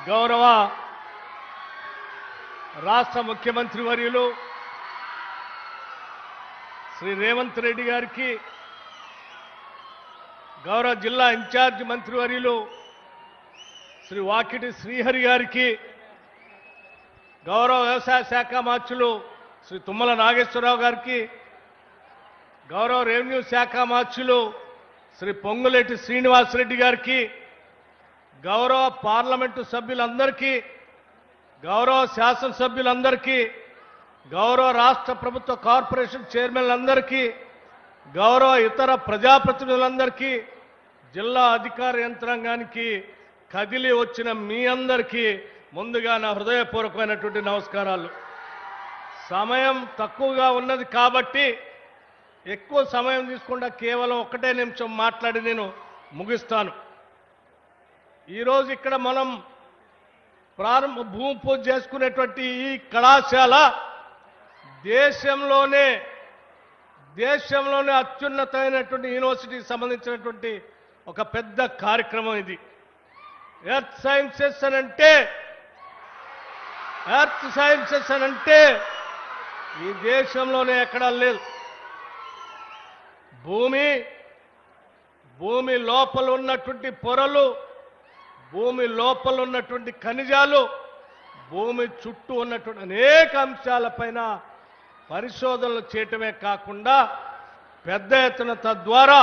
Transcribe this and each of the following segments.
గౌరవ రాష్ట్ర ముఖ్యమంత్రి వర్యులు శ్రీ రేవంత్ రెడ్డి గారికి, గౌరవ జిల్లా ఇన్ఛార్జ్ మంత్రివర్యులు శ్రీ వాకిటి శ్రీహరి గారికి, గౌరవ వ్యవసాయ శాఖ మార్చులు శ్రీ తుమ్మల నాగేశ్వరరావు గారికి, గౌరవ రెవెన్యూ శాఖ మార్చులు శ్రీ పొంగులేటి శ్రీనివాసరెడ్డి గారికి, గౌరవ పార్లమెంటు సభ్యులందరికీ, గౌరవ శాసనసభ్యులందరికీ, గౌరవ రాష్ట్ర ప్రభుత్వ కార్పొరేషన్ చైర్మన్లందరికీ, గౌరవ ఇతర ప్రజాప్రతినిధులందరికీ, జిల్లా అధికార యంత్రాంగానికి, కదిలి వచ్చిన మీ అందరికీ ముందుగా నా హృదయపూర్వకమైనటువంటి నమస్కారాలు. సమయం తక్కువగా ఉన్నది కాబట్టి ఎక్కువ సమయం తీసుకుండా కేవలం 1 నిమిషం మాట్లాడి నేను ముగిస్తాను. ఈరోజు ఇక్కడ మనం భూమి పూజ చేసుకునేటువంటి ఈ కళాశాల దేశంలోనే అత్యున్నతమైనటువంటి యూనివర్సిటీకి సంబంధించినటువంటి ఒక పెద్ద కార్యక్రమం ఇది. ఎర్త్ సైన్సెస్ అనంటే ఈ దేశంలోనే ఎక్కడా లేదు. భూమి లోపల ఉన్నటువంటి పొరలు, భూమి లోపల ఉన్నటువంటి ఖనిజాలు, భూమి చుట్టూ ఉన్నటువంటి అనేక అంశాలపైన పరిశోధనలు చేయటమే కాకుండా పెద్ద ఎత్తున తద్వారా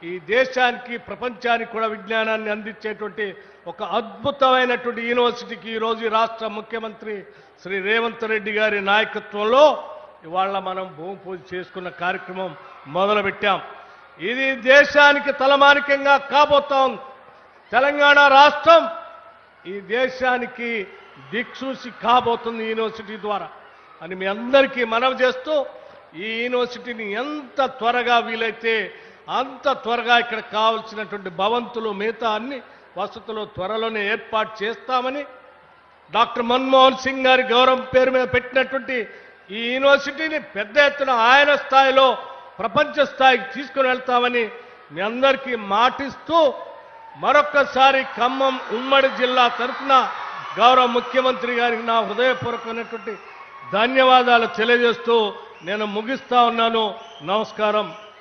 ఈ దేశానికి, ప్రపంచానికి కూడా విజ్ఞానాన్ని అందించేటువంటి ఒక అద్భుతమైనటువంటి యూనివర్సిటీకి ఈరోజు రాష్ట్ర ముఖ్యమంత్రి శ్రీ రేవంత్ రెడ్డి గారి నాయకత్వంలో ఇవాళ మనం భూమి పూజ చేసుకున్న కార్యక్రమం మొదలుపెట్టాం. ఇది దేశానికి తలమానికంగా కాబోతాం. తెలంగాణ రాష్ట్రం ఈ దేశానికి దిక్సూచి కాబోతుంది యూనివర్సిటీ ద్వారా అని మీ అందరికీ మనవి చేస్తూ, ఈ యూనివర్సిటీని ఎంత త్వరగా వీలైతే అంత త్వరగా ఇక్కడ కావాల్సినటువంటి భవంతులు, మిగతా అన్ని వసతులు త్వరలోనే ఏర్పాటు చేస్తామని, డాక్టర్ మన్మోహన్ సింగ్ గారి గౌరవం పేరు మీద పెట్టినటువంటి ఈ యూనివర్సిటీని పెద్ద ఎత్తున ఆయన స్థాయిలో ప్రపంచ స్థాయికి తీసుకుని వెళ్తామని మీ అందరికీ మాటిస్తూ, మరొక్కసారి ఖమ్మం ఉమ్మడి జిల్లా తరఫున గౌరవ ముఖ్యమంత్రి గారికి నా హృదయపూర్వకమైనటువంటి ధన్యవాదాలు తెలియజేస్తూ నేను ముగిస్తా ఉన్నాను. నమస్కారం.